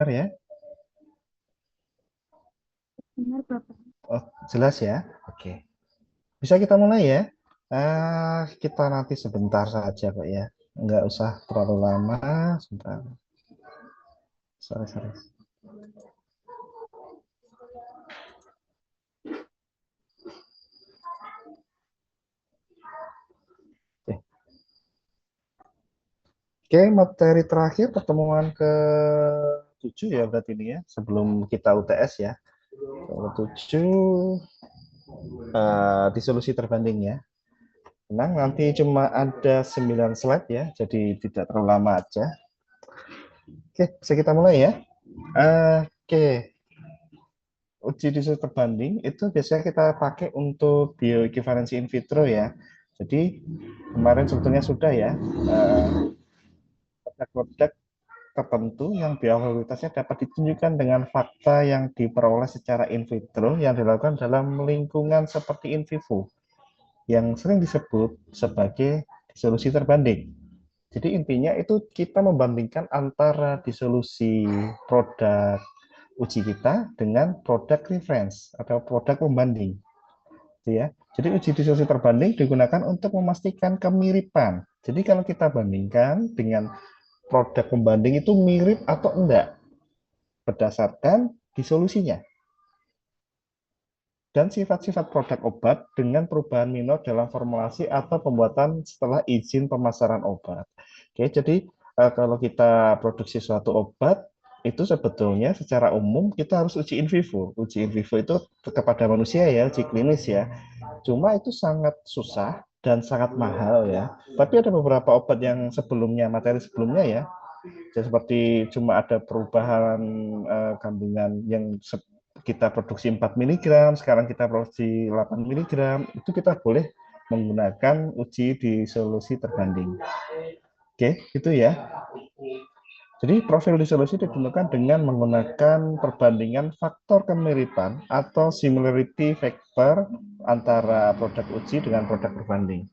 ya. Benar, Bapak. Oh, jelas ya. Oke. Bisa kita mulai ya. Kita nanti sebentar saja Pak ya. Nggak usah terlalu lama. Sebentar. Sorry, sorry. Oke, Oke, materi terakhir pertemuan ke-7 ya berarti ini ya. Sebelum kita UTS ya. Ke-7 disolusi terbanding ya. Tenang, nanti cuma ada 9 slide ya. Jadi tidak terlalu lama aja. Oke, bisa kita mulai ya. Oke, uji disuruh terbanding itu biasanya kita pakai untuk bioequivalensi in vitro ya. Jadi kemarin sebetulnya sudah ya produk-produk tertentu yang bioavailabilitasnya dapat ditunjukkan dengan fakta yang diperoleh secara in vitro yang dilakukan dalam lingkungan seperti in vivo yang sering disebut sebagai disolusi terbanding. Jadi intinya itu kita membandingkan antara disolusi produk uji kita dengan produk reference atau produk pembanding. Ya. Jadi uji disolusi terbanding digunakan untuk memastikan kemiripan. Jadi kalau kita bandingkan dengan produk pembanding itu mirip atau enggak berdasarkan disolusinya dan sifat-sifat produk obat dengan perubahan minor dalam formulasi atau pembuatan setelah izin pemasaran obat. Oke, jadi kalau kita produksi suatu obat itu sebetulnya secara umum kita harus uji in vivo. Uji in vivo itu kepada manusia ya, uji klinis ya. Cuma itu sangat susah dan sangat mahal ya. Tapi ada beberapa obat yang sebelumnya, materi sebelumnya ya, jadi seperti cuma ada perubahan kandungan yang kita produksi 4 miligram, sekarang kita produksi 8 miligram, itu kita boleh menggunakan uji disolusi terbanding. Oke, itu ya. Jadi profil disolusi ditentukan dengan menggunakan perbandingan faktor kemiripan atau similarity factor antara produk uji dengan produk berbanding.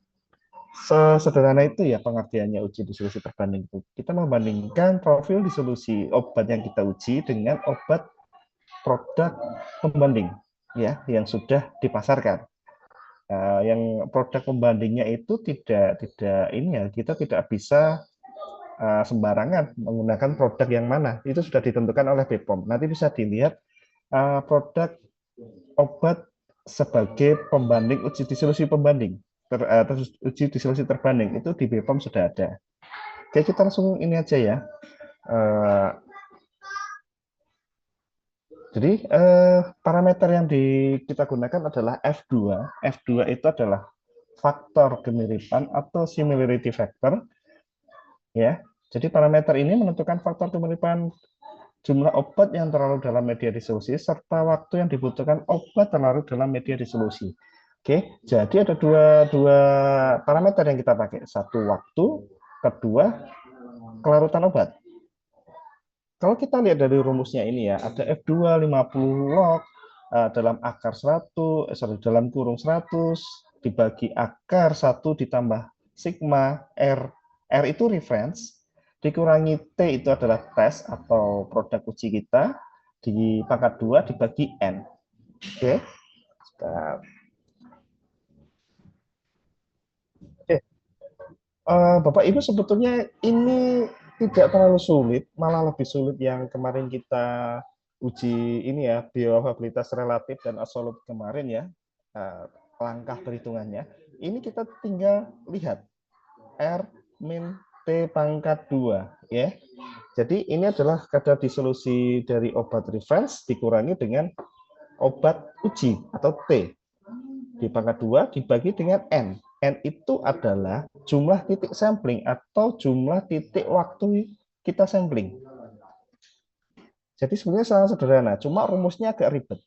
Sesederhana itu ya pengertiannya uji disolusi terbanding itu. Kita membandingkan profil disolusi obat yang kita uji dengan obat produk pembanding ya yang sudah dipasarkan. Yang produk pembandingnya itu tidak ini ya kita tidak bisa sembarangan menggunakan produk yang mana itu sudah ditentukan oleh BPOM. Nanti bisa dilihat produk obat sebagai pembanding uji disolusi pembanding uji disolusi terbanding itu di BPOM sudah ada. Oke, kita langsung ini aja ya. Uh, jadi parameter yang kita gunakan adalah F2. F2 itu adalah faktor kemiripan atau similarity factor ya. Jadi parameter ini menentukan faktor kemiripan jumlah obat yang terlarut dalam media disolusi serta waktu yang dibutuhkan obat terlarut dalam media disolusi. Oke, jadi ada dua parameter yang kita pakai. Satu waktu, kedua kelarutan obat. Kalau kita lihat dari rumusnya ini ya, ada F2 50 log dalam akar 100, dalam kurung 100 dibagi akar 1 ditambah sigma R. R itu reference, dikurangi T itu adalah tes atau produk uji kita, di pangkat 2 dibagi N. Oke. Oke. Bapak Ibu sebetulnya ini tidak terlalu sulit, malah lebih sulit yang kemarin kita uji ini ya, bioavailabilitas relatif dan absolut kemarin ya, langkah perhitungannya. Ini kita tinggal lihat R min T pangkat 2 ya. Jadi ini adalah kadar disolusi dari obat reference dikurangi dengan obat uji atau T di pangkat 2 dibagi dengan N. N itu adalah jumlah titik sampling atau jumlah titik waktu kita sampling. Jadi sebenarnya sangat sederhana, cuma rumusnya agak ribet.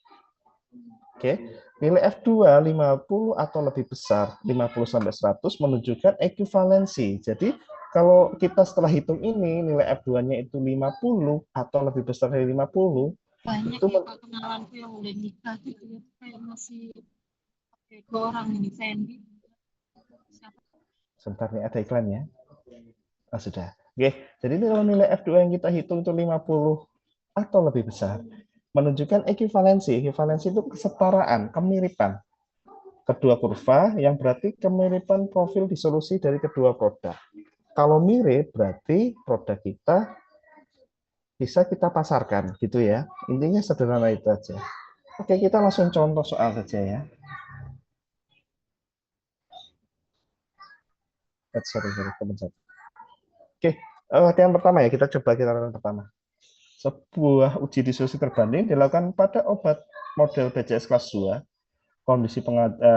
Oke, nilai F2 50 atau lebih besar 50 sampai 100 menunjukkan ekuivalensi. Jadi kalau kita setelah hitung ini nilai F2-nya itu 50 atau lebih besar dari 50, Banyak itu ya Pak kenalanku yang udah nikah gitu ya. Kayak masih pakai dua orang ini, Sandy. Siapa? sebentar nih ada iklannya. Oh, sudah. Oke, jadi ini kalau nilai F2 yang kita hitung itu 50 atau lebih besar. Menunjukkan ekivalensi. Ekivalensi itu kesetaraan, kemiripan kedua kurva yang berarti kemiripan profil disolusi dari kedua produk. Kalau mirip berarti produk kita bisa kita pasarkan gitu ya. Intinya sederhana itu aja. Oke, kita langsung contoh soal saja ya. Sorry, kebencet. Oke, yang pertama ya, kita coba kita lakukan pertama. Sebuah uji disolusi terbanding dilakukan pada obat model BCS kelas 2. Kondisi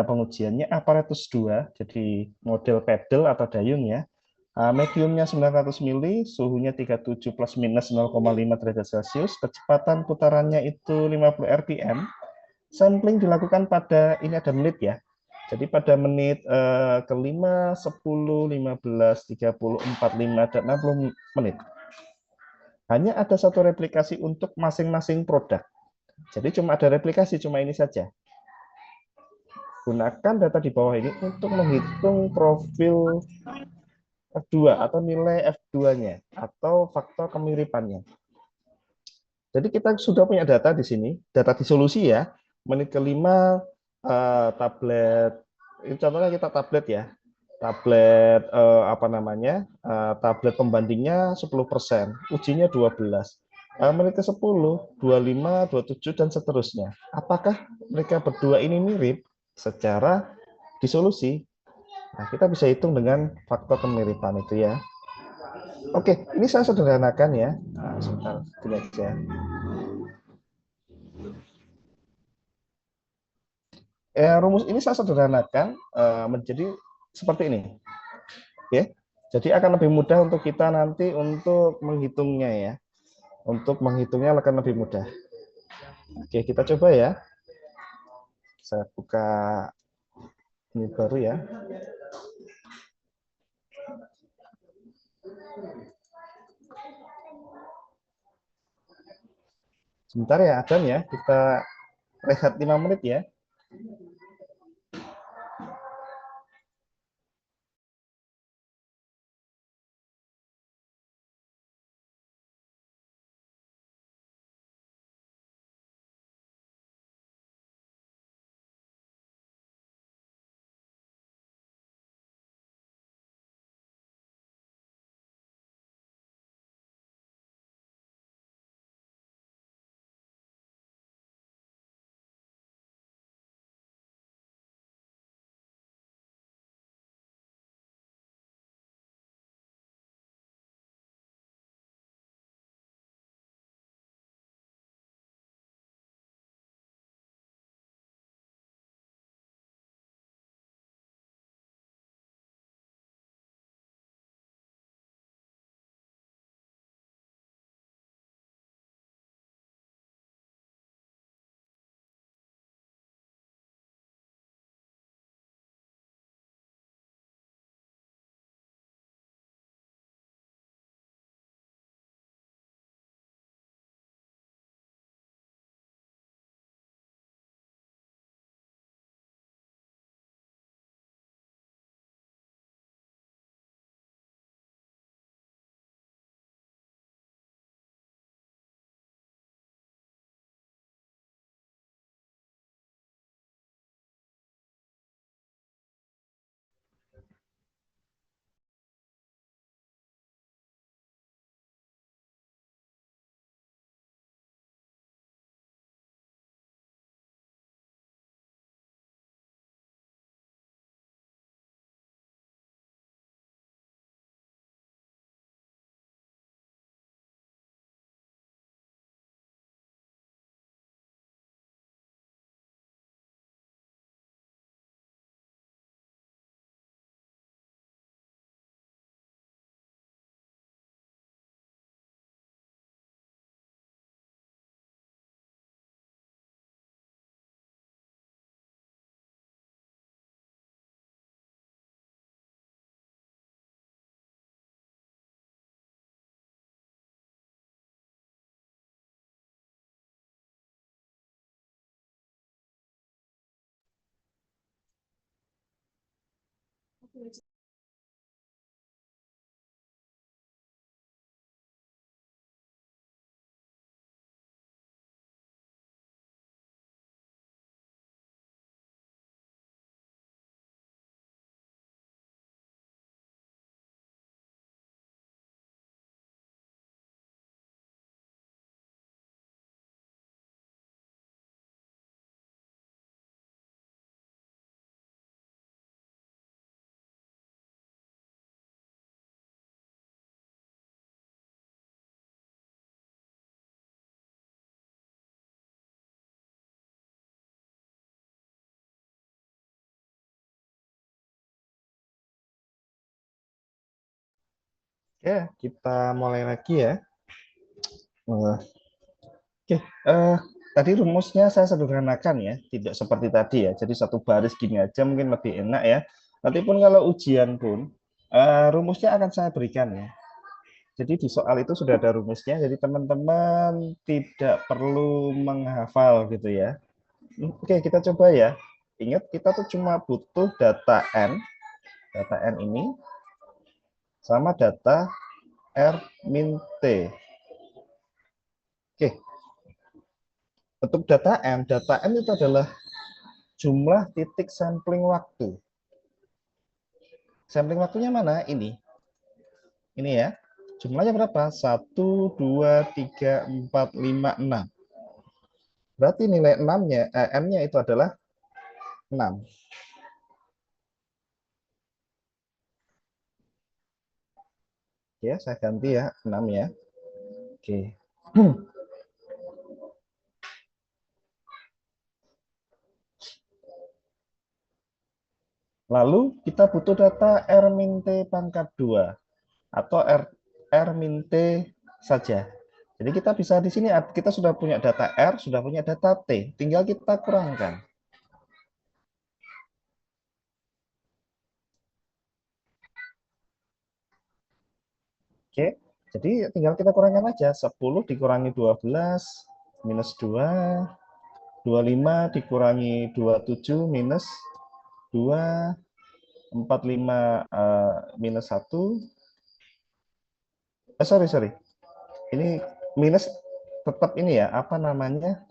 pengujiannya aparatus 2, jadi model pedal atau dayung ya. Mediumnya 900 mili, suhunya 37 plus minus 0,5 derajat Celcius, kecepatan putarannya itu 50 rpm. Sampling dilakukan pada, ini ada menit ya, jadi pada menit ke-5, 10, 15, 30, 45, dan 60 menit. Hanya ada satu replikasi untuk masing-masing produk. Jadi cuma ada replikasi, cuma ini saja. Gunakan data di bawah ini untuk menghitung profil F2 atau nilai F2-nya atau faktor kemiripannya. Jadi kita sudah punya data di sini, data disolusi ya. Menit kelima tablet, ini contohnya kita tablet ya. Tablet apa namanya? Tablet pembandingnya 10%, ujinya 12. Menit ke-10, 25, 27 dan seterusnya. Apakah mereka berdua ini mirip secara disolusi? Nah, kita bisa hitung dengan faktor kemiripan itu ya. Oke, ini saya sederhanakan ya. Nah, sebentar, gini aja. Rumus ini saya sederhanakan menjadi seperti ini. Oke, jadi akan lebih mudah untuk kita nanti untuk menghitungnya ya. Untuk menghitungnya akan lebih mudah. Oke, kita coba ya. Saya buka ini baru ya. Sebentar ya Adam ya, kita rehat 5 menit ya. Oke, kita mulai lagi ya. Oke, tadi rumusnya saya sederhanakan ya, tidak seperti tadi ya. Jadi satu baris gini aja mungkin lebih enak ya. Nanti pun kalau ujian pun, rumusnya akan saya berikan ya. Jadi di soal itu sudah ada rumusnya, jadi teman-teman tidak perlu menghafal gitu ya. Oke, kita coba ya. Ingat, kita tuh cuma butuh data N ini, sama data R min T. Oke, untuk data N itu adalah jumlah titik sampling waktu. Sampling waktunya mana? Ini ya. Jumlahnya berapa? 1, 2, 3, 4, 5, 6. Berarti nilai 6-nya, M-nya itu adalah 6. Ya, saya ganti ya, 6 ya. Oke. Lalu kita butuh data R min T pangkat 2 atau R min T saja. Jadi kita bisa di sini kita sudah punya data R, sudah punya data T, tinggal kita kurangkan. Oke, jadi tinggal kita kurangkan aja. 10 dikurangi 12 minus 2, 25 dikurangi 27 minus 2, 45 minus 1. Sorry. Ini minus tetap ini ya, apa namanya?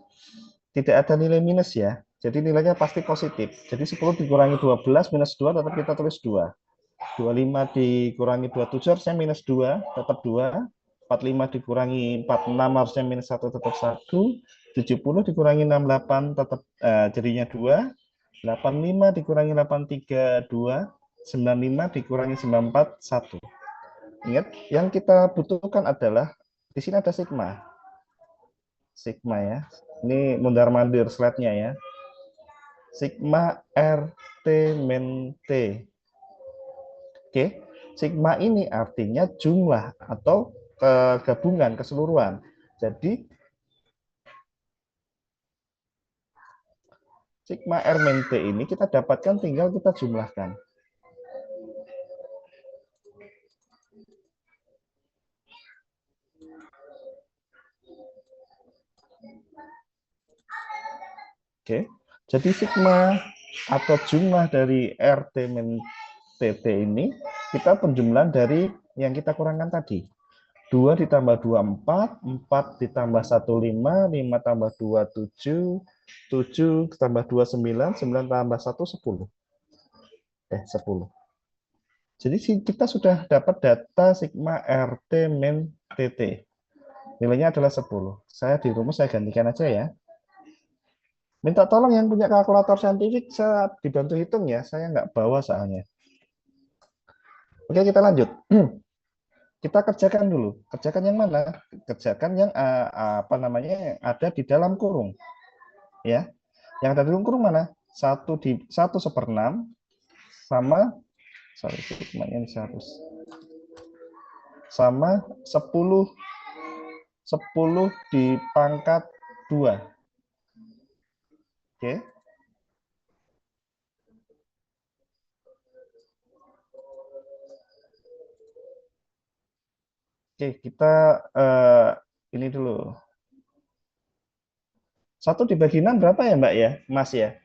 Tidak ada nilai minus ya. Jadi nilainya pasti positif. Jadi 10 dikurangi 12 minus 2 tetap kita tulis 2. 25 dikurangi 27 harusnya minus 2, tetap 2. 45 dikurangi 46 harusnya minus 1, tetap 1. 70 dikurangi 68 tetap jadinya 2. 85 dikurangi 83, 2. 95 dikurangi 94, 1. Ingat, yang kita butuhkan adalah di sini ada sigma. Sigma ya. Ini mundar-mandir slide-nya ya. Sigma RT min T. Oke, sigma ini artinya jumlah atau gabungan keseluruhan. Jadi sigma R min T ini kita dapatkan tinggal kita jumlahkan. Oke, jadi sigma atau jumlah dari RT min TT ini kita penjumlahan dari yang kita kurangkan tadi. 2 ditambah 2, 4, 4 ditambah 1, 5, 5 tambah 2, 7, 7 tambah 2, 9, 9 tambah 1, 10. 10. Jadi kita sudah dapat data sigma RT min TT. Nilainya adalah 10. Saya di rumus saya gantikan aja ya. Minta tolong yang punya kalkulator saintifik, saya dibantu hitung ya. Saya nggak bawa soalnya. Oke, kita lanjut. Kita kerjakan dulu. Kerjakan yang mana? Kerjakan yang apa namanya ada di dalam kurung. Ya, yang ada di dalam kurung mana? 1/1/6 sama sigmanya 100 sama 10 di pangkat 2. Oke. Oke, kita ini dulu. 1 dibagi 6 berapa ya, Mbak ya? Mas ya?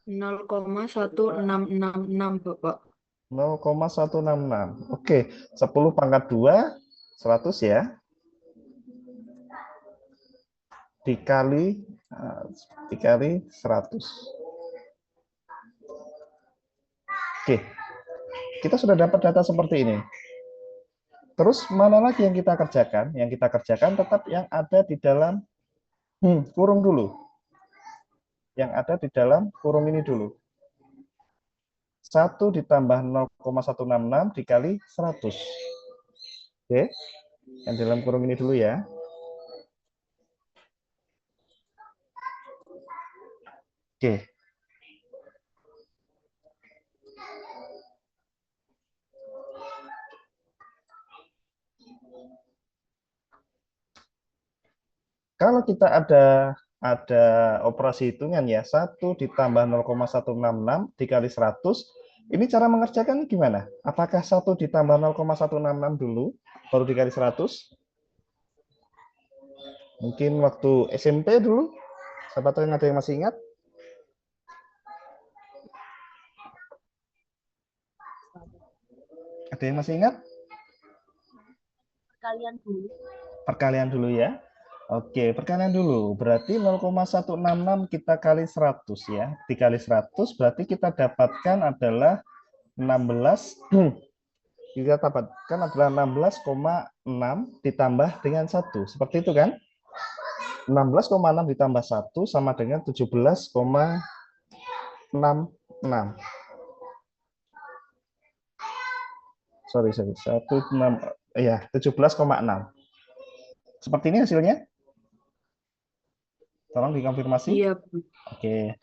0,1666 Bapak. 0,166. Oke, 10 pangkat 2, 100 ya. Dikali 100. Oke, kita sudah dapat data seperti ini. Terus mana lagi yang kita kerjakan? Yang kita kerjakan tetap yang ada di dalam kurung dulu. Yang ada di dalam kurung ini dulu. 1 ditambah 0,166 dikali 100. Oke, yang dalam kurung ini dulu ya. Oke. Kalau kita ada operasi hitungan ya, 1 ditambah 0,166 dikali 100, ini cara mengerjakan gimana? Apakah 1 ditambah 0,166 dulu, baru dikali 100? Mungkin waktu SMP dulu, siapa tahu yang ada yang masih ingat? Ada yang masih ingat? Perkalian dulu. Perkalian dulu ya. Oke, perkalian dulu. Berarti 0,166 kita kali 100 ya. Dikali 100 berarti kita dapatkan adalah 16. Kita dapatkan adalah 16,6 ditambah dengan 1. Seperti itu kan? 16,6 ditambah 1 sama dengan 17,66. Sorry, 16, ya, 17,6. Seperti ini hasilnya? Tolong dikonfirmasi. Iya, Bu. Oke,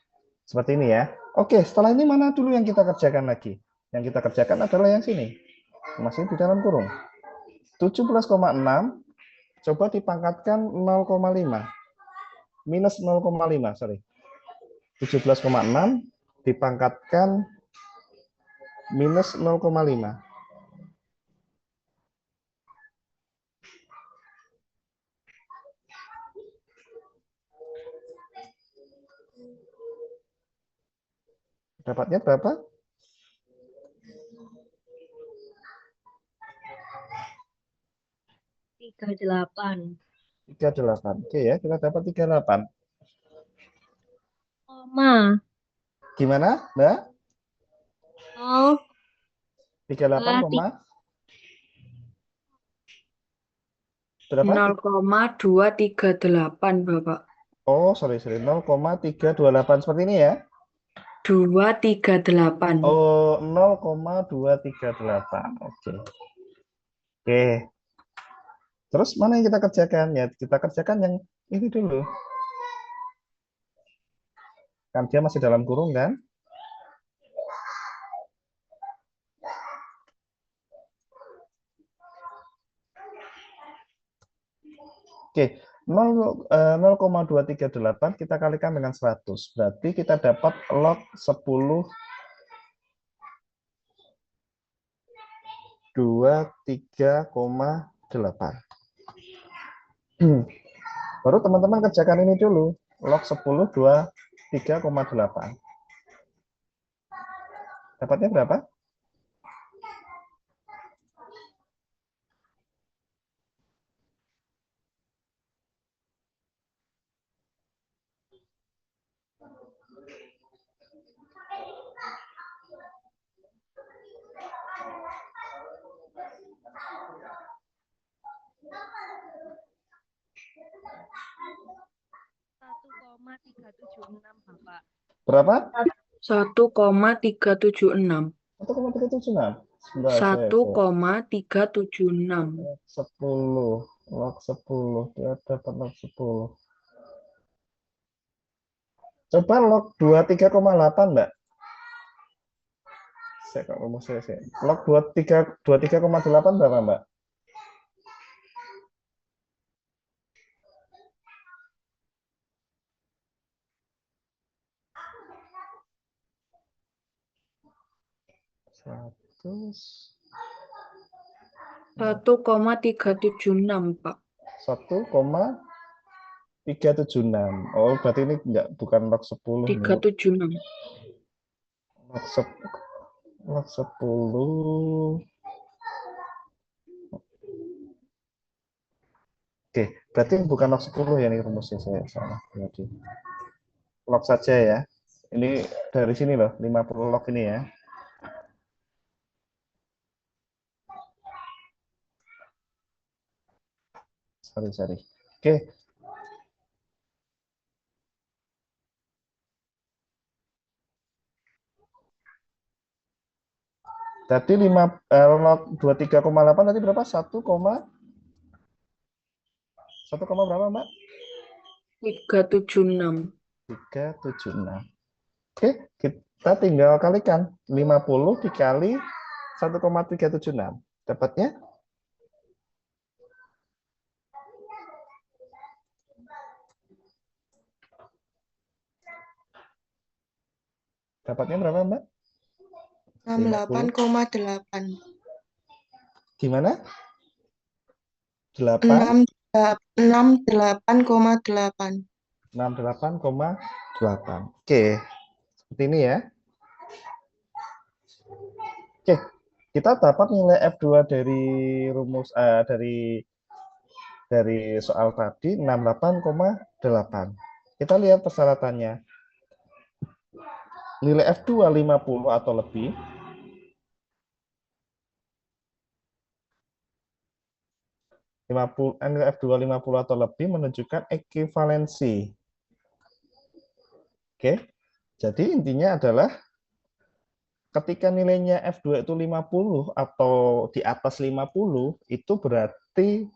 seperti ini ya. Oke, setelah ini mana dulu yang kita kerjakan lagi? Yang kita kerjakan adalah yang sini. Masih di dalam kurung. 17,6 coba dipangkatkan 0,5. Minus 0,5, sorry. 17,6 dipangkatkan minus 0,5. Dapatnya berapa? 38. 38. Oke ya, kita dapat 38. Koma. Gimana, Mbak? 0, 38, berapa? 0,238, Bapak. Oh, sorry. 0,328 seperti ini ya. 238. Oh, 0,238. Oke. Oke. Terus mana yang kita kerjakan? Ya, kita kerjakan yang ini dulu. Kan dia masih dalam kurung kan? Oke, 0,238 kita kalikan dengan 100. Berarti kita dapat log 10 23,8. Baru teman-teman kerjakan ini dulu. Log 10 23,8. Dapatnya berapa? Bapak. Berapa? 1,376. 1,376. 1,376. 10. Log 10. Dia dapat log 10. Coba log 23,8, Mbak. Saya kok rumus saya. Log 23,8 berapa, Mbak? Seratus. 1,376, Pak. 1,376. Oh, berarti ini bukan log 10 nih. 376. Log 10. Oke, berarti bukan log 10 ya, ini rumusnya saya salah. Berarti log saja ya. Ini dari sini loh, 50 log ini ya. Sorry. Oke. Tadi log 23,8 tadi berapa? 1, berapa, Mbak? 376. 376. Oke, kita tinggal kalikan 50 dikali 1,376. Dapatnya Dapatnya berapa, Mbak? 50. 68,8. Gimana? 8, 68,8. 68,8. Oke, seperti ini ya. Oke, kita dapat nilai F2 dari rumus dari soal tadi 68,8. Kita lihat persyaratannya. Nilai F2 50 atau lebih. Nilai F2 50 atau lebih menunjukkan ekivalensi. Oke. Jadi intinya adalah ketika nilainya F2 itu 50 atau di atas 50, itu berarti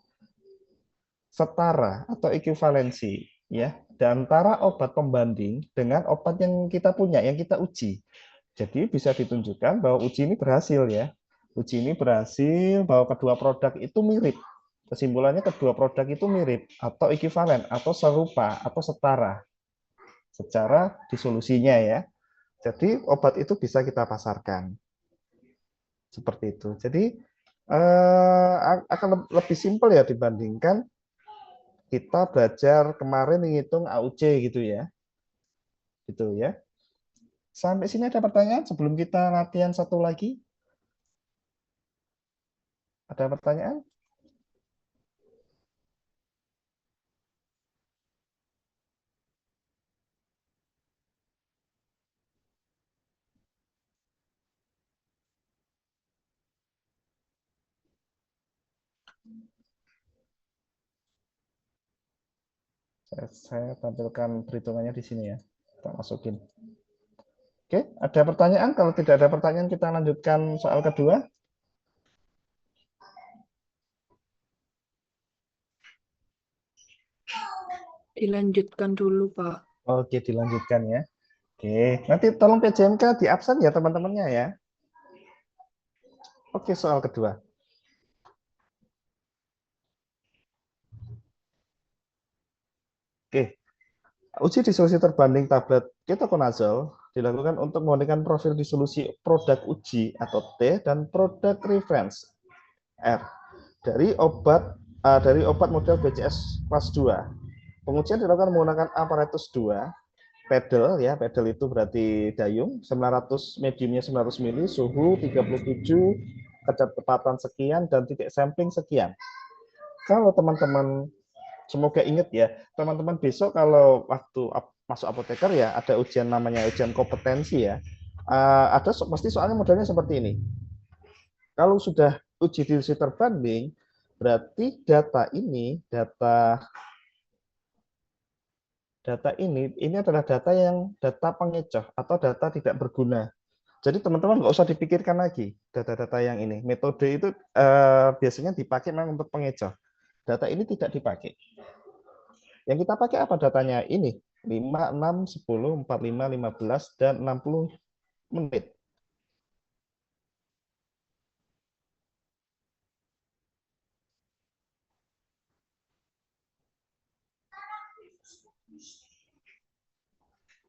setara atau ekivalensi ya di antara obat pembanding dengan obat yang kita punya, yang kita uji. Jadi bisa ditunjukkan bahwa uji ini berhasil ya. Uji ini berhasil bahwa kedua produk itu mirip. Kesimpulannya kedua produk itu mirip atau ekivalen atau serupa atau setara secara disolusinya ya. Jadi obat itu bisa kita pasarkan. Seperti itu. Jadi akan lebih simpel ya dibandingkan kita belajar kemarin menghitung AUC gitu ya. Gitu ya. Sampai sini ada pertanyaan sebelum kita latihan satu lagi? Ada pertanyaan? Saya tampilkan perhitungannya di sini ya. Kita masukin. Oke, ada pertanyaan? Kalau tidak ada pertanyaan, kita lanjutkan soal kedua. Dilanjutkan dulu, Pak. Oke, dilanjutkan ya. Oke, nanti tolong PJMK di absen ya teman-temannya ya. Oke, soal kedua. Oke, uji disolusi terbanding tablet ketoconazole dilakukan untuk membandingkan profil disolusi produk uji atau T dan produk reference R dari obat model BCS kelas 2. Pengujian dilakukan menggunakan aparatus 2, pedal ya, pedal itu berarti dayung, 900 mediumnya 900 mili, suhu 37, kecepatan sekian dan titik sampling sekian. Kalau teman-teman semoga ingat ya, teman-teman besok kalau waktu masuk apoteker ya ada ujian namanya ujian kompetensi ya. Ada pasti soalnya modelnya seperti ini. Kalau sudah uji disolusi terbanding, berarti data ini adalah data pengecoh atau data tidak berguna. Jadi teman-teman nggak usah dipikirkan lagi data-data yang ini. Metode itu biasanya dipakai memang untuk pengecoh. Data ini tidak dipakai. Yang kita pakai apa datanya? Ini 5, 6, 10, 45, 15, dan 60 menit.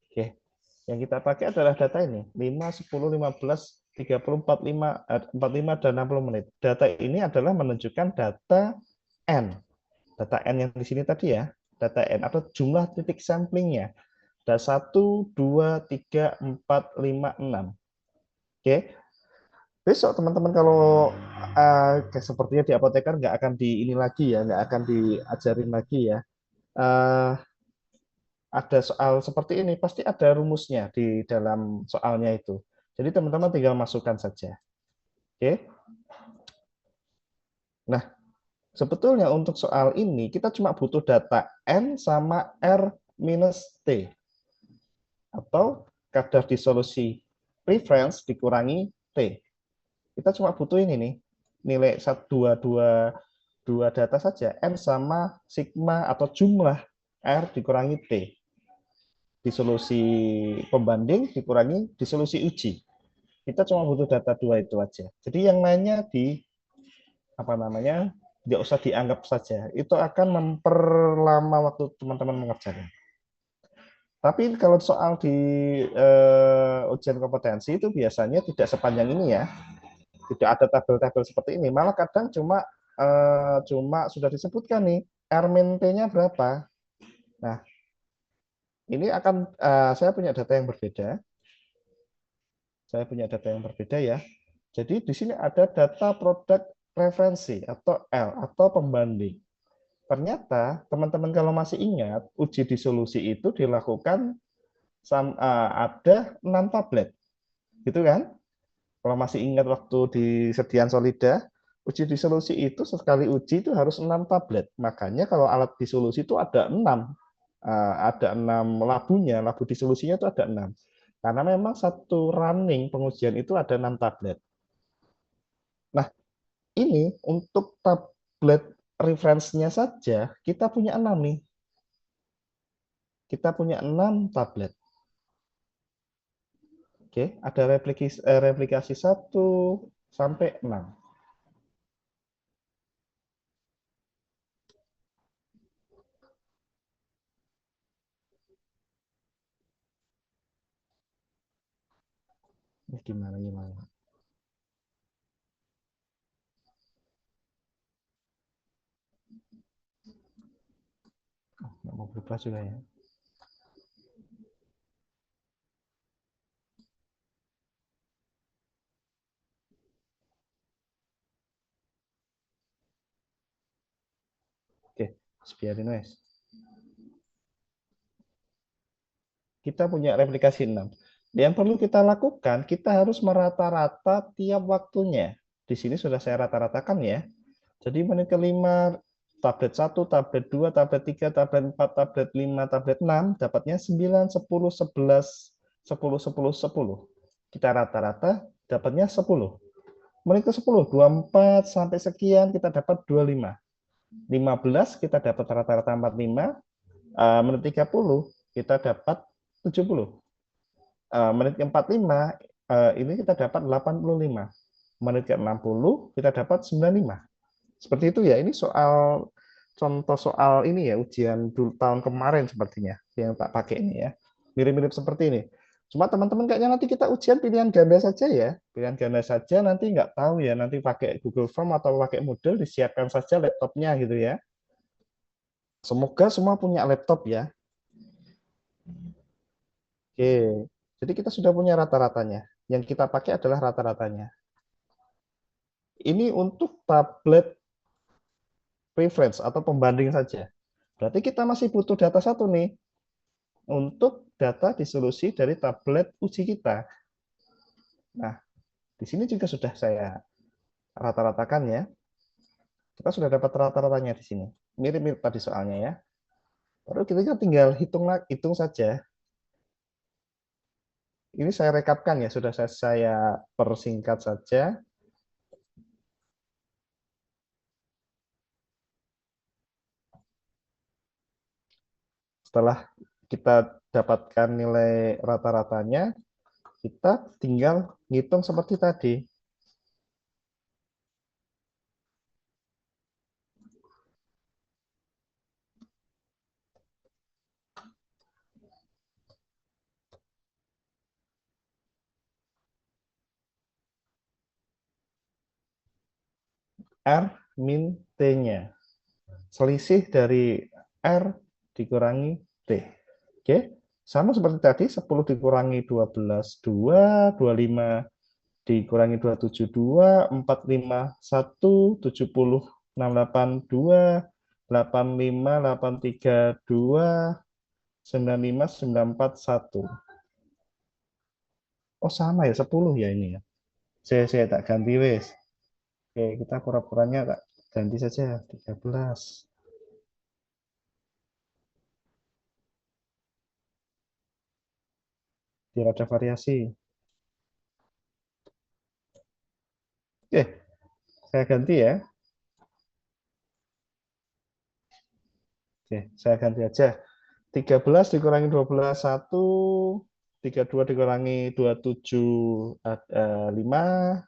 Oke. Yang kita pakai adalah data ini, 5, 10, 15, 30, 45, 45 dan 60 menit. Data ini adalah menunjukkan data N. Data N yang di sini tadi ya, data N atau jumlah titik samplingnya. Ada 1, 2, 3, 4, 5, 6. Oke. Besok teman-teman kalau sepertinya di apoteker nggak akan di ini lagi ya, nggak akan diajarin lagi ya. Ada soal seperti ini, pasti ada rumusnya di dalam soalnya itu. Jadi teman-teman tinggal masukkan saja. Oke. Nah, sebetulnya untuk soal ini kita cuma butuh data N sama R minus T. Atau kadar disolusi reference dikurangi T. Kita cuma butuh ini nih, nilai 2 data saja, N sama sigma atau jumlah R dikurangi T. Disolusi pembanding dikurangi disolusi uji. Kita cuma butuh data 2 itu aja. Jadi yang lainnya nggak usah dianggap saja. Itu akan memperlama waktu teman-teman mengerjakan. Tapi kalau soal di ujian kompetensi itu biasanya tidak sepanjang ini ya. Tidak ada tabel-tabel seperti ini. Malah kadang cuma sudah disebutkan nih R-min P-nya berapa. Nah, ini akan saya punya data yang berbeda. Saya punya data yang berbeda ya. Jadi di sini ada data produk referensi atau L atau pembanding. Ternyata teman-teman kalau masih ingat, uji disolusi itu dilakukan ada 6 tablet. Gitu kan? Kalau masih ingat waktu di sediaan solida, uji disolusi itu sekali uji itu harus 6 tablet. Makanya kalau alat disolusi itu ada 6. Ada 6 labunya, labu disolusinya itu ada 6. Karena memang satu running pengujian itu ada 6 tablet. Nah, ini untuk tablet referensinya saja kita punya 6 nih. Kita punya 6 tablet. Oke, ada replikasi 1 sampai 6. Ini gimana? Oh, nggak mau berubah juga ya. Oke, biarin wes. Kita punya replikasi 6. Yang perlu kita lakukan, kita harus merata-rata tiap waktunya. Di sini sudah saya rata-ratakan ya. Jadi menit kelima, tablet 1, tablet 2, tablet 3, tablet 4, tablet 5, tablet 6, dapatnya 9, 10, 11, 10, 10, 10. Kita rata-rata dapatnya 10. Menit ke 10, 24 sampai sekian kita dapat 25. 15 kita dapat rata-rata 45. Menit 30 kita dapat 70. Menit ke 45 ini kita dapat 85. Menit ke 60 kita dapat 95. Seperti itu ya. Ini contoh soal ini ya, ujian tahun kemarin sepertinya yang tak pakai ini ya. Mirip-mirip seperti ini. Cuma teman-teman kayaknya nanti kita ujian pilihan ganda saja ya. Pilihan ganda saja, nanti nggak tahu ya, nanti pakai Google Form atau pakai Moodle, disiapkan saja laptopnya gitu ya. Semoga semua punya laptop ya. Oke, jadi kita sudah punya rata-ratanya. Yang kita pakai adalah rata-ratanya. Ini untuk tablet reference atau pembanding saja. Berarti kita masih butuh data satu nih untuk data disolusi dari tablet uji kita. Nah, di sini juga sudah saya rata-ratakan ya. Kita sudah dapat rata-ratanya di sini. Mirip-mirip tadi soalnya ya. Lalu kita tinggal hitung saja. Ini saya rekapkan ya, sudah saya persingkat saja. Setelah kita dapatkan nilai rata-ratanya, kita tinggal ngitung seperti tadi. R min T-nya. Selisih dari R dikurangi T. Oke, sama seperti tadi, 10 dikurangi 12, 2, 25 dikurangi 272, 45, 1, 70, 68, 2, 85, 83, 2, 95, 94, 1. Oh sama ya, 10 ya ini ya. Saya tak ganti wes. Oke, kita pura-puranya tak ganti saja 13. Biar ada variasi. Oke, saya ganti ya. Oke, saya ganti aja. 13 dikurangi 12, 1. 32 dikurangi 27, 5.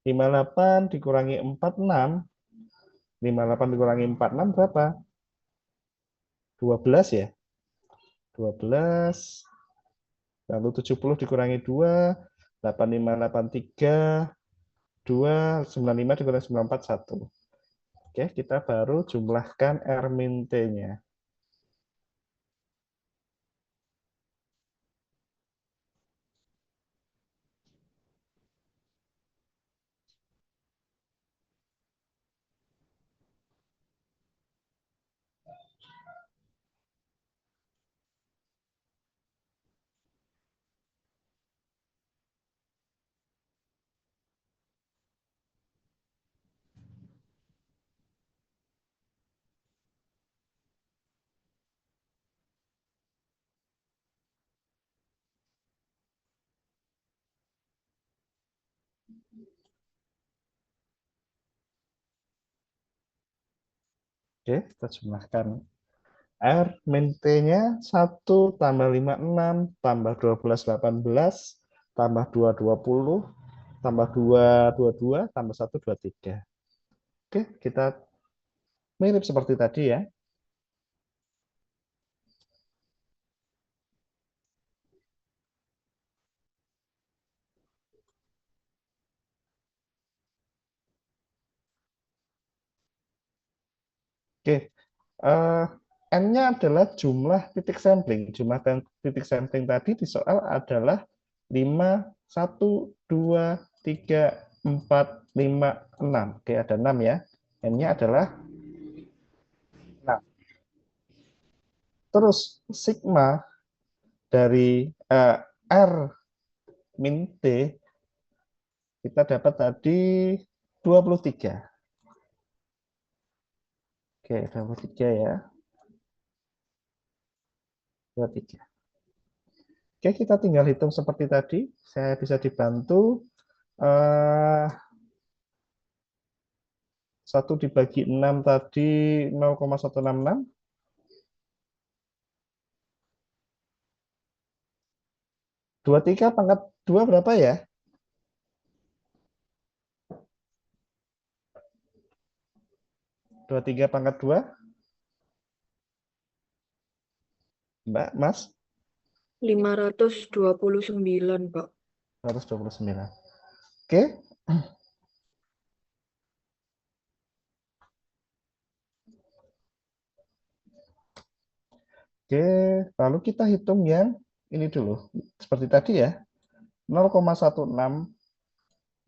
58 dikurangi 46, 58 dikurangi 46 berapa? 12 ya? 12, lalu 70 dikurangi 2, 8583, 2, 95 dikurangi 94, 1. Oke, kita baru jumlahkan R min T-nya. Oke, kita jumlahkan. R min T-nya 1 tambah 56 tambah 12 18 tambah 2 20 tambah 2 22 tambah 1 23. Oke, kita mirip seperti tadi ya. Oke, N-nya adalah jumlah titik sampling. Jumlah titik sampling tadi di soal adalah 5, 1, 2, 3, 4, 5, 6. Oke, ada 6 ya. N-nya adalah 6. Terus sigma dari R min T kita dapat tadi 23. Oke, 23 ya. 23. Oke, kita tinggal hitung seperti tadi. Saya bisa dibantu. 1 dibagi 6 tadi 0,166. 23 pangkat 2 berapa ya? 23 pangkat 2, Mbak, Mas? 529, Pak. 129. Oke. Oke, lalu kita hitung yang ini dulu. Seperti tadi ya. 0,16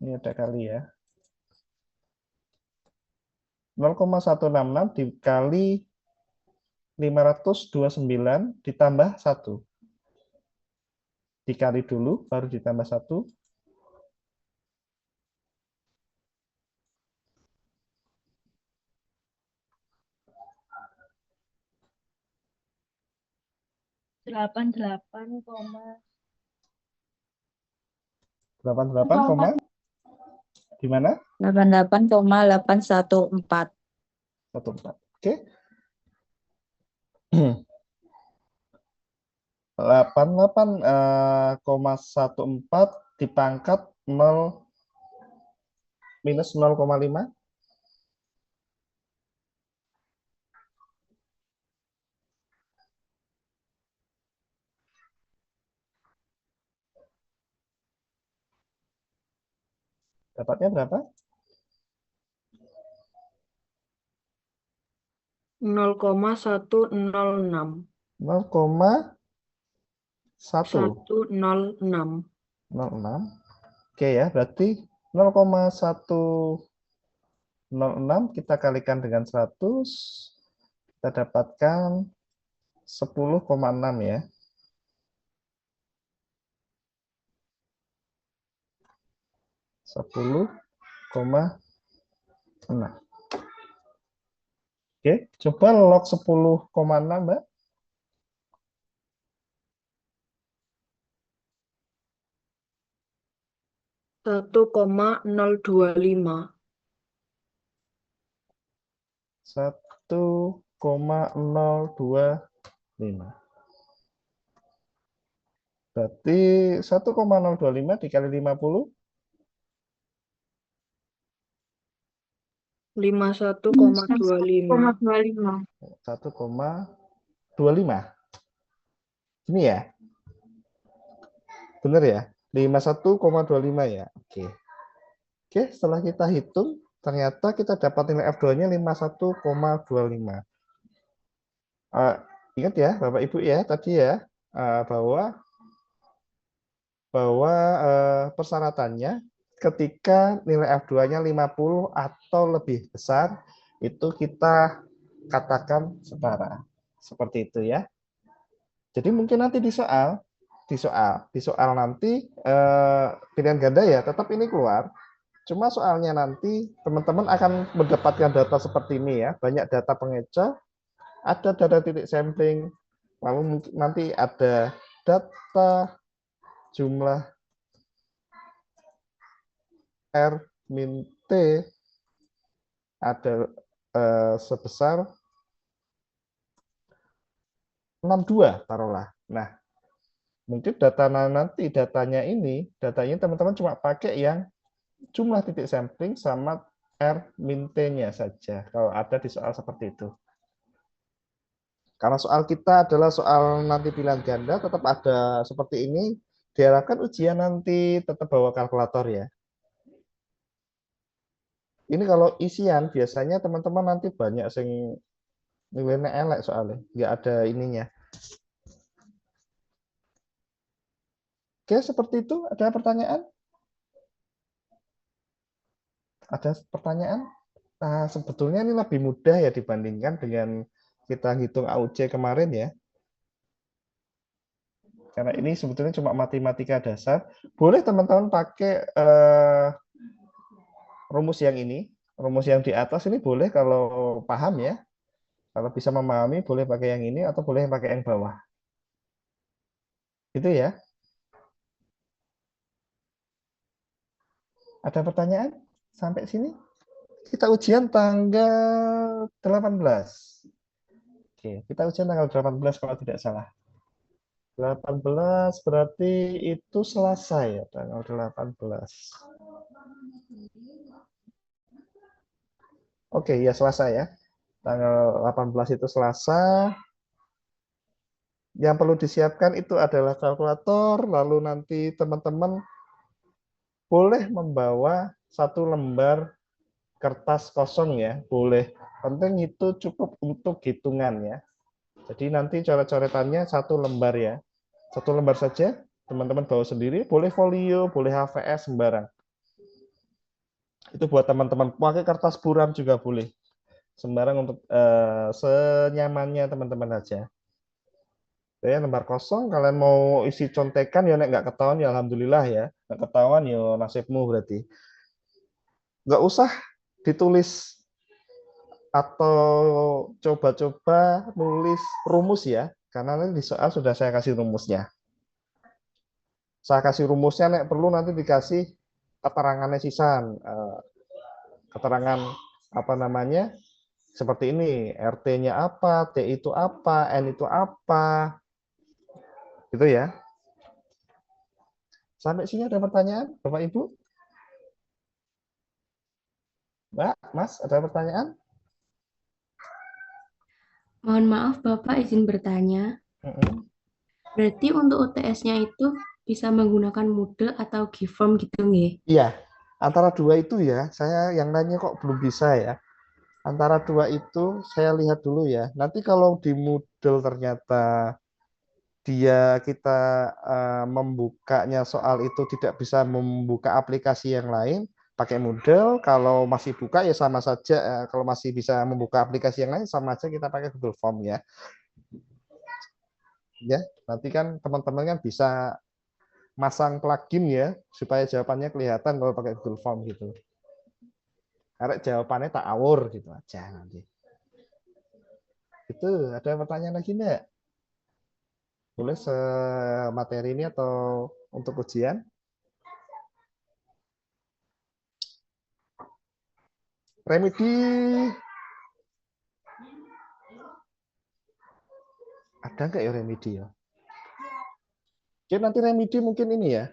ini ada kali ya. 0,166 dikali 529 ditambah 1. Dikali dulu, baru ditambah 1. Delapan delapan koma 88, di mana? 88,814. 14. Oke. 88,14 dipangkat 0 minus 0,5. Dapatnya berapa? 0,106. 0,106. 106. Oke ya, berarti 0,106 kita kalikan dengan 100, kita dapatkan 10,6 ya. 10,6. Oke, coba log 10,6, Mbak. 1,025. 1,025. Berarti 1,025 dikali 50. 51,25. 1,25. 1,25. Ini ya, benar ya? 51,25 ya. Oke. Oke, setelah kita hitung, ternyata kita dapat nilai F2-nya 51,25. Ingat ya, Bapak Ibu ya, tadi ya, bahwa persyaratannya ketika nilai F2-nya 50 atau lebih besar, itu kita katakan setara. Seperti itu ya. Jadi mungkin nanti di soal nanti pilihan ganda ya, tetap ini keluar. Cuma soalnya nanti teman-teman akan mendapatkan data seperti ini ya, banyak data pengecoh, ada data titik sampling, lalu nanti ada data jumlah R min T ada sebesar 62 taruhlah. Nah, mungkin datanya teman-teman cuma pakai yang jumlah titik sampling sama R min T-nya saja kalau ada di soal seperti itu. Karena soal kita adalah soal nanti pilihan ganda, tetap ada seperti ini. Diharapkan ujian nanti tetap bawa kalkulator ya. Ini kalau isian biasanya teman-teman nanti banyak sing nilainya elek soalnya, nggak ada ininya. Oke, seperti itu. Ada pertanyaan? Ada pertanyaan? Nah, sebetulnya ini lebih mudah ya dibandingkan dengan kita hitung AUC kemarin ya. Karena ini sebetulnya cuma matematika dasar. Boleh teman-teman pakai rumus yang ini, rumus yang di atas ini boleh kalau paham ya. Kalau bisa memahami boleh pakai yang ini atau boleh pakai yang bawah. Itu ya. Ada pertanyaan sampai sini? Kita ujian tanggal 18. Oke, kita ujian tanggal 18 kalau tidak salah. 18 berarti itu Selasa ya, tanggal 18. Oke, ya Selasa ya. Tanggal 18 itu Selasa. Yang perlu disiapkan itu adalah kalkulator, lalu nanti teman-teman boleh membawa satu lembar kertas kosong ya, boleh. Penting itu cukup untuk hitungan ya. Jadi nanti coret-coretannya satu lembar ya. Satu lembar saja, teman-teman bawa sendiri, boleh folio, boleh HVS, sembarang. Itu buat teman-teman, pakai kertas buram juga boleh. Sembarang untuk senyamannya teman-teman aja. Ya, lembar kosong, kalian mau isi contekan ya nek nggak ketahuan ya alhamdulillah ya. Nggak ketahuan ya nasibmu berarti. Nggak usah ditulis atau coba-coba nulis rumus ya, karena nanti di soal sudah saya kasih rumusnya. Saya kasih rumusnya, nek perlu nanti dikasih keterangannya sisan, keterangan apa namanya, seperti ini, RT-nya apa, T itu apa, N itu apa, gitu ya. Sampai sini ada pertanyaan, Bapak Ibu? Mbak, Mas, ada pertanyaan? Mohon maaf Bapak izin bertanya. Berarti untuk UTS-nya itu bisa menggunakan Moodle atau Giveform gitu nggih? Iya, antara dua itu ya, saya yang nanya kok belum bisa ya. Antara dua itu saya lihat dulu ya. Nanti kalau di Moodle ternyata kita membukanya soal itu tidak bisa membuka aplikasi yang lain, pakai Moodle. Kalau masih buka ya sama saja. Kalau masih bisa membuka aplikasi yang lain sama aja kita pakai Google Form ya. Ya, nanti kan teman-teman kan bisa masang plugin ya supaya jawabannya kelihatan kalau pakai Google Form gitu. Karena jawabannya tak awur gitu aja nanti. Itu ada pertanyaan lagi enggak? Boleh semateri ini atau untuk ujian? Remedi ada nggak ya remedi ya? Oke, nanti remedi mungkin ini ya.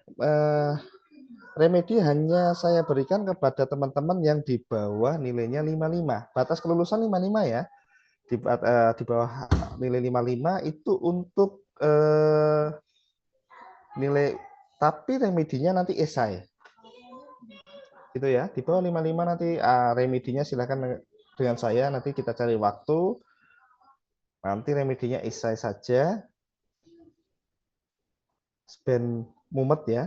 remedi hanya saya berikan kepada teman-teman yang di bawah nilainya 55. Batas kelulusan 55 ya. Di bawah nilai 55 itu untuk nilai, tapi remedinya nanti esai. Gitu ya. Di bawah 55 nanti remedinya silakan dengan saya, nanti kita cari waktu. Nanti remedinya esai saja. Ben mumet ya.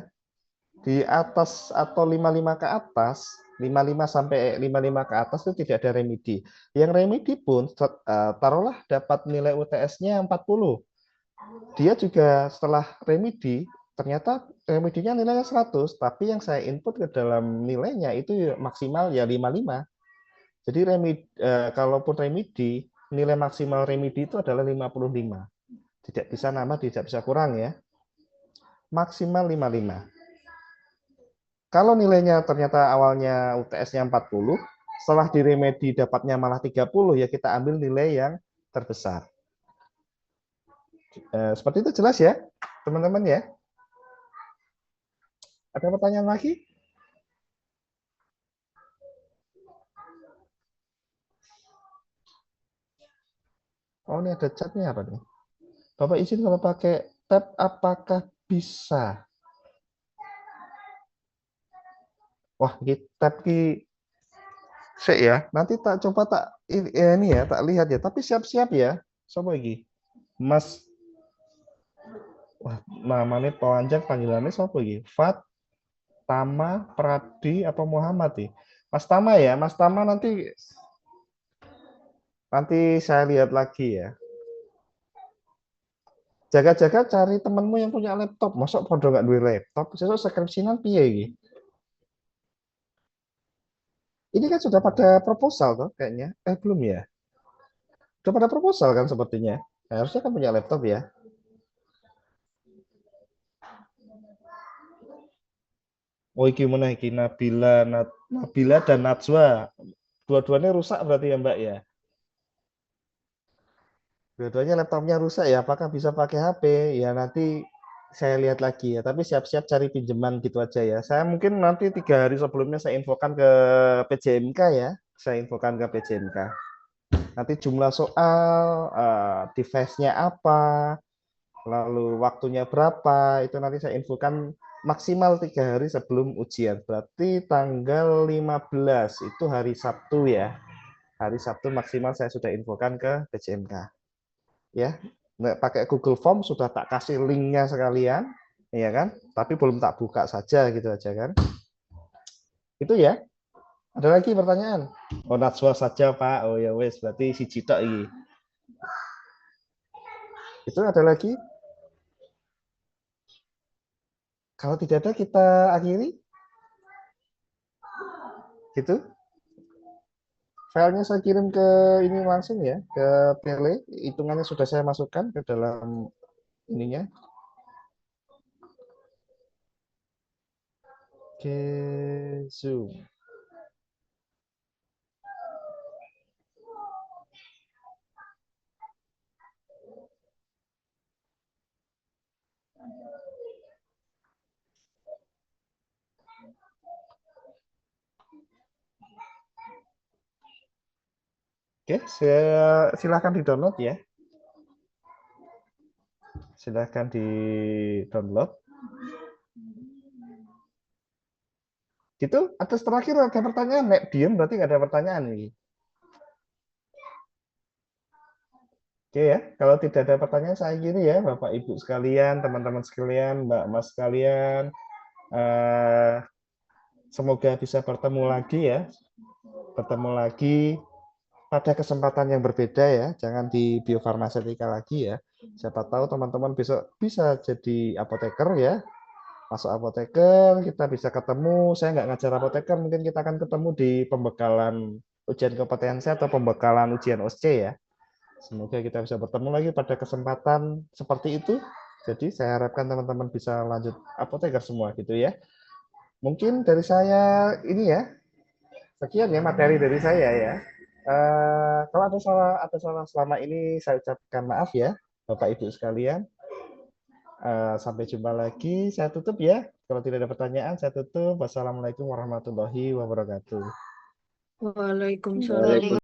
Di atas atau 55 ke atas, 55 sampai 55 ke atas itu tidak ada remedi. Yang remedi pun taruhlah dapat nilai UTS-nya 40. Dia juga setelah remedi, ternyata remedinya nilainya 100, tapi yang saya input ke dalam nilainya itu maksimal ya 55. Jadi kalaupun remedi, nilai maksimal remedi itu adalah 55. Tidak bisa nambah, tidak bisa kurang ya. Maksimal 55. Kalau nilainya ternyata awalnya UTS-nya 40, setelah diremedi dapatnya malah 30, ya kita ambil nilai yang terbesar. Seperti itu jelas ya, teman-teman ya? Ada pertanyaan lagi? Oh, ini ada chatnya apa nih? Bapak izin kalau pakai tab apakah bisa? Wah, ini tab ki ya. Nanti tak coba ini ya, tak lihat ya. Tapi siap-siap ya. Coba lagi. Mas, wah, namanya panjang, panggilannya siapa lagi? Fat, Tama, Pradi, apa Muhammad nih? Mas Tama ya, Mas Tama nanti saya lihat lagi ya. Jaga-jaga cari temenmu yang punya laptop. Masuk podo nggak duwe laptop? Sesuk skripsinan piye iki? Ini kan sudah pada proposal tuh kayaknya. Belum ya? Sudah pada proposal kan sepertinya. Harusnya kan punya laptop ya. Oh, iki mana iki Nabila dan Najwa. Dua-duanya rusak berarti ya, Mbak ya. Dua-duanya laptopnya rusak ya. Apakah bisa pakai HP? Ya nanti saya lihat lagi ya. Tapi siap-siap cari pinjaman gitu aja ya. Saya mungkin nanti 3 hari sebelumnya saya infokan ke PJMK ya. Saya infokan ke PJMK. Nanti jumlah soal, device-nya apa, lalu waktunya berapa, itu nanti saya infokan maksimal 3 hari sebelum ujian. Berarti tanggal 15 itu hari Sabtu ya. Hari Sabtu maksimal saya sudah infokan ke PJMK. Ya, nggak pakai Google Form sudah tak kasih linknya sekalian, ya kan? Tapi belum tak buka saja gitu aja kan? Itu ya. Ada lagi pertanyaan? Oh, Najwa saja Pak. Oh ya wes, berarti si Cita ini. Itu ada lagi? Kalau tidak ada kita akhiri. Gitu. Filenya saya kirim ke ini langsung ya, ke Pele. Hitungannya sudah saya masukkan ke dalam ininya. Oke, Zoom. Oke, silakan di-download ya. Silakan di-download. Gitu, atas terakhir ada pertanyaan. Nek diem berarti nggak ada pertanyaan nih. Oke ya, kalau tidak ada pertanyaan saya gini ya, Bapak Ibu sekalian, teman-teman sekalian, Mbak Mas sekalian. Semoga bisa bertemu lagi ya. Bertemu lagi pada kesempatan yang berbeda ya, jangan di biofarmasetika lagi ya. Siapa tahu teman-teman besok bisa jadi apoteker ya. Masuk apoteker, kita bisa ketemu. Saya nggak ngajar apoteker, mungkin kita akan ketemu di pembekalan ujian kompetensi atau pembekalan ujian OSCE ya. Semoga kita bisa bertemu lagi pada kesempatan seperti itu. Jadi saya harapkan teman-teman bisa lanjut apoteker semua gitu ya. Mungkin dari saya ini ya, sekian ya materi dari saya ya. Kalau ada salah selama ini saya ucapkan maaf ya, Bapak Ibu sekalian. Sampai jumpa lagi. Saya tutup ya. Kalau tidak ada pertanyaan, saya tutup. Wassalamualaikum warahmatullahi wabarakatuh. Waalaikumsalam.